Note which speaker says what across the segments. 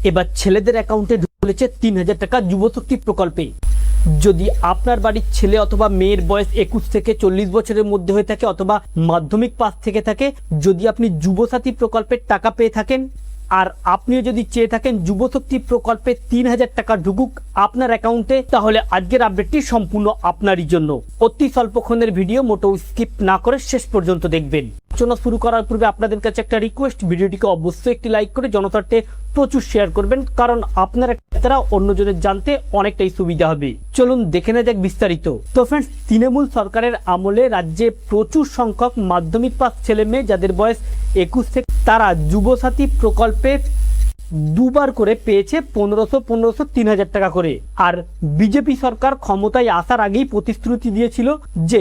Speaker 1: এবার ছেলেদের অ্যাকাউন্টে ঢুকেছে ৩,০০০ টাকা যুবশক্তি প্রকল্পে। যদি আপনার বাড়ির ছেলে অথবা মেয়ের বয়স ২১ থেকে ৪০ বছরের মধ্যে হয়ে থাকে অথবা মাধ্যমিক পাস থেকে থাকে, যদি আপনি যুবসাথী প্রকল্পের টাকা পেয়ে থাকেন আর আপনিও যদি চেয়ে থাকেন যুবশক্তি প্রকল্পে ৩,০০০ টাকা ঢুকুক আপনার অ্যাকাউন্টে, তাহলে আজকের আপডেটটি সম্পূর্ণ আপনারই জন্য। অতি স্বল্পক্ষণের ভিডিও, মোটেও স্কিপ না করে শেষ পর্যন্ত দেখবেন। আলোচনা শুরু করার পূর্বে আপনাদের কাছে একটা রিকোয়েস্ট, ভিডিওটিকে অবশ্যই একটি লাইক করে জনস্বার্থে প্রচুর শেয়ার করবেন, কারণ আপনার দ্বারা অন্যজনের জানতে অনেকটাই সুবিধা হবে। চলুন দেখে নেওয়া যাক বিস্তারিত। তো ফ্রেন্ডস, তৃণমূল সরকারের আমলে রাজ্যে প্রচুর সংখ্যক মাধ্যমিক পাস ছেলে মেয়ে যাদের বয়স ২১ থেকে, তারা যুবসাথী প্রকল্পে দুবার করে পেয়েছে ১৫০০ ৩,০০০ টাকা করে। আর বিজেপি সরকার ক্ষমতায় আসার আগেই প্রতিশ্রুতি দিয়েছিল যে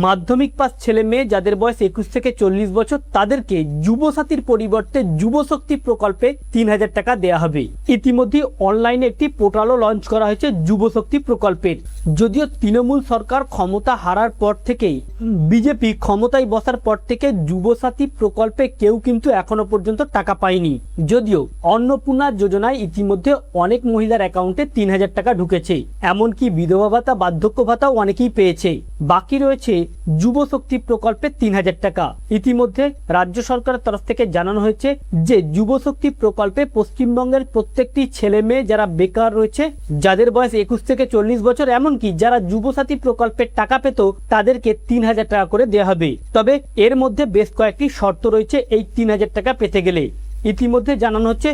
Speaker 1: মাধ্যমিক পাস ছেলে মেয়ে যাদের বয়স ২১ থেকে ৪০ বছর তাদেরকে যুবসাথীর পরিবর্তে যুবশক্তি প্রকল্পে ৩,০০০ টাকা দেওয়া হবে। ইতিমধ্যে অনলাইনে একটি পোর্টালও লঞ্চ করা হয়েছে যুবশক্তি প্রকল্পের। যদিও তৃণমূল সরকার ক্ষমতা হারার পর থেকেই, বিজেপি ক্ষমতায় বসার পর থেকে যুবসাথী প্রকল্পে কেউ কিন্তু এখনো পর্যন্ত টাকা পায়নি। যদিও অন্নপূর্ণা যোজনায় ইতিমধ্যে অনেক মহিলার অ্যাকাউন্টে ৩,০০০ টাকা ঢুকেছে, এমনকি বিধবা ভাতা, বার্ধক্য ভাতাও অনেকেই পেয়েছে। বাকি রয়েছে যুবশক্তি প্রকল্পে ৩,০০০ টাকা। ইতিমধ্যে রাজ্য সরকারের তরফ থেকে জানানো হয়েছে যে যুবশক্তি প্রকল্পে পশ্চিমবঙ্গের প্রত্যেকটি ছেলে মেয়ে যারা বেকার রয়েছে, যাদের বয়স ২১ থেকে ৪০ বছর, এমনকি যারা যুবসাথী প্রকল্পের টাকা পেত, তাদেরকে ৩,০০০ টাকা করে দেওয়া হবে। তবে এর মধ্যে বেশ কয়েকটি শর্ত রয়েছে এই ৩,০০০ টাকা পেতে গেলে। ইতিমধ্যে জানানো হচ্ছে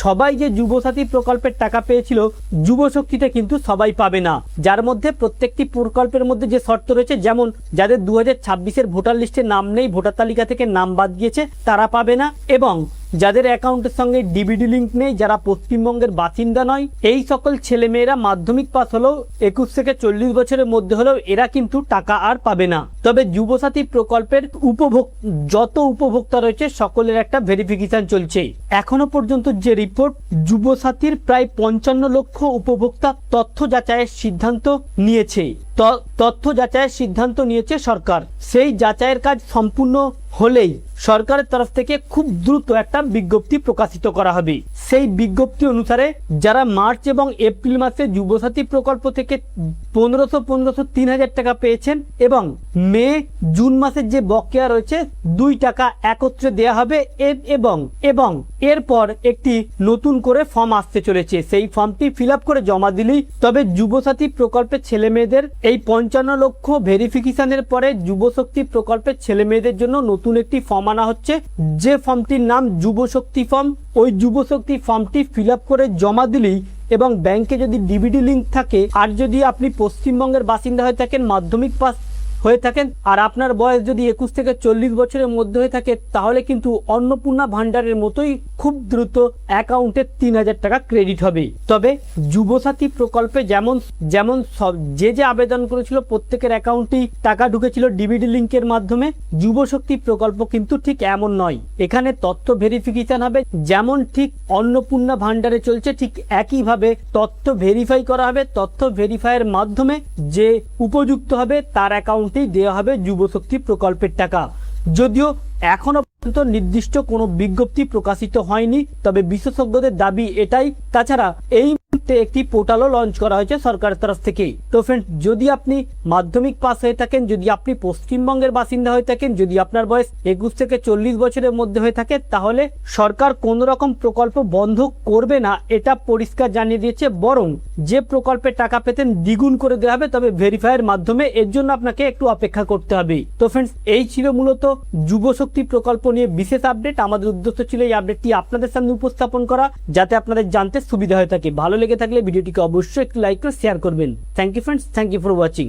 Speaker 1: সবাই যে যুবসাথী প্রকল্পের টাকা পেয়েছিল যুবশক্তিতে কিন্তু সবাই পাবে না। যার মধ্যে প্রত্যেকটি প্রকল্পের মধ্যে যে শর্ত রয়েছে, যেমন যাদের ২০২৬-এর ভোটার লিস্টে নাম নেই, ভোটার তালিকা থেকে নাম বাদ গিয়েছে, তারা পাবে না। এবং যাদের অ্যাকাউন্টের সঙ্গে ডিবিডি লিঙ্ক নেই, যারা পশ্চিমবঙ্গের বাসিন্দা নয়, এই সকল ছেলেমেয়েরা মাধ্যমিক পাস হলেও ২১ থেকে ৪০ বছরের মধ্যে হলেও এরা কিন্তু টাকা আর পাবে না। তবে যুবসাথী প্রকল্পের যত উপভোক্তা রয়েছে সকলের একটা ভেরিফিকেশন চলছে। এখনো পর্যন্ত যে রিপোর্ট, যুবসাথীর প্রায় ৫৫ লক্ষ উপভোক্তা তথ্য যাচাইয়ের সিদ্ধান্ত নিয়েছে সরকার। সেই যাচাইয়ের কাজ সম্পূর্ণ হলেই সরকারের তরফ থেকে খুব দ্রুত একটা বিজ্ঞপ্তি প্রকাশিত করা হবে। সেই বিজ্ঞপ্তি অনুসারে যারা মার্চ এবং এপ্রিল মাসে যুবসাথী প্রকল্প থেকে ১৫০০ ৩,০০০ টাকা পেয়েছেন এবং মে জুন মাসের যে বকেয়া রয়েছে ২ টাকা একত্রে দেয়া হবে। এবং এরপর একটি নতুন করে ফর্ম আসতে চলেছে, সেই ফর্মটি ফিল আপ করে জমা দিলেই তবে যুবসাথী প্রকল্পের ছেলে মেয়েদের এই ৫৫ লক্ষ ভেরিফিকেশনের পরে যুবশক্তি প্রকল্পের ছেলে মেয়েদের জন্য নতুন একটি ফর্ম আনা হচ্ছে, যে ফর্মটির নাম যুবশক্তি ফর্ম। ওই যুবশক্তি ফর্মটি ফিল আপ করে জমা দিলেই এবং ব্যাংকে যদি ডিবিডি লিঙ্ক থাকে, আর যদি আপনি পশ্চিমবঙ্গের বাসিন্দা হয়ে থাকেন, মাধ্যমিক পাস হয়ে থাকেন, আর আপনার বয়স যদি ২১ থেকে ৪০ বছরের মধ্যে হয়ে থাকে, তাহলে কিন্তু অন্নপূর্ণা ভান্ডারের মতোই খুব দ্রুত অ্যাকাউন্টে ৩,০০০ টাকা ক্রেডিট হবে। তবে যুবসাথী প্রকল্পে যেমন যে আবেদন করেছিল প্রত্যেকের অ্যাকাউন্টেই টাকা ঢুকেছিল ডিবিডি লিঙ্কের মাধ্যমে, যুবশক্তি প্রকল্প কিন্তু ঠিক এমন নয়। এখানে তথ্য ভেরিফিকেশন হবে, যেমন ঠিক অন্নপূর্ণা ভান্ডারে চলছে ঠিক একইভাবে তথ্য ভেরিফাই করা হবে। তথ্য ভেরিফাইয়ের মাধ্যমে যে উপযুক্ত হবে তার অ্যাকাউন্ট দেওয়া হবে যুবশক্তি প্রকল্পের টাকা। যদিও এখনো পর্যন্ত নির্দিষ্ট কোনো বিজ্ঞপ্তি প্রকাশিত হয়নি, তবে বিশেষজ্ঞদের দাবি এটাই। তাছাড়া এই মুহূর্তে একটি পোর্টালও লঞ্চ করা হয়েছে সরকারের তরফ থেকে। তো ফ্রেন্ডস, যদি আপনি মাধ্যমিক পাস হয়ে থাকেন, যদি আপনি পশ্চিমবঙ্গের বাসিন্দা হয়ে থাকেন, যদি আপনার বয়স ২১ থেকে ৪০ বছরের মধ্যে হয়ে থাকে, তাহলে সরকার কোনো রকম প্রকল্প বন্ধ করবে না, এটা পরিষ্কার জানিয়ে দিয়েছে। বরং যে প্রকল্পে টাকা পেতেন দ্বিগুণ করে দেওয়া হবে, তবে ভেরিফাইয়ের মাধ্যমে। এর জন্য আপনাকে একটু অপেক্ষা করতে হবে। তো ফ্রেন্ডস, এই ছিল মূলত যুবশক্তি প্রকল্প নিয়ে বিশেষ আপডেট। আমাদের উদ্দেশ্য ছিল এই আপডেটটি আপনাদের সামনে উপস্থাপন করা, যাতে আপনাদের জানতে সুবিধা হয়ে থাকে। ভালো লেগে থাকলে ভিডিওটিকে অবশ্যই একটু লাইক করে শেয়ার করবেন। Thank you friends, thank you for watching.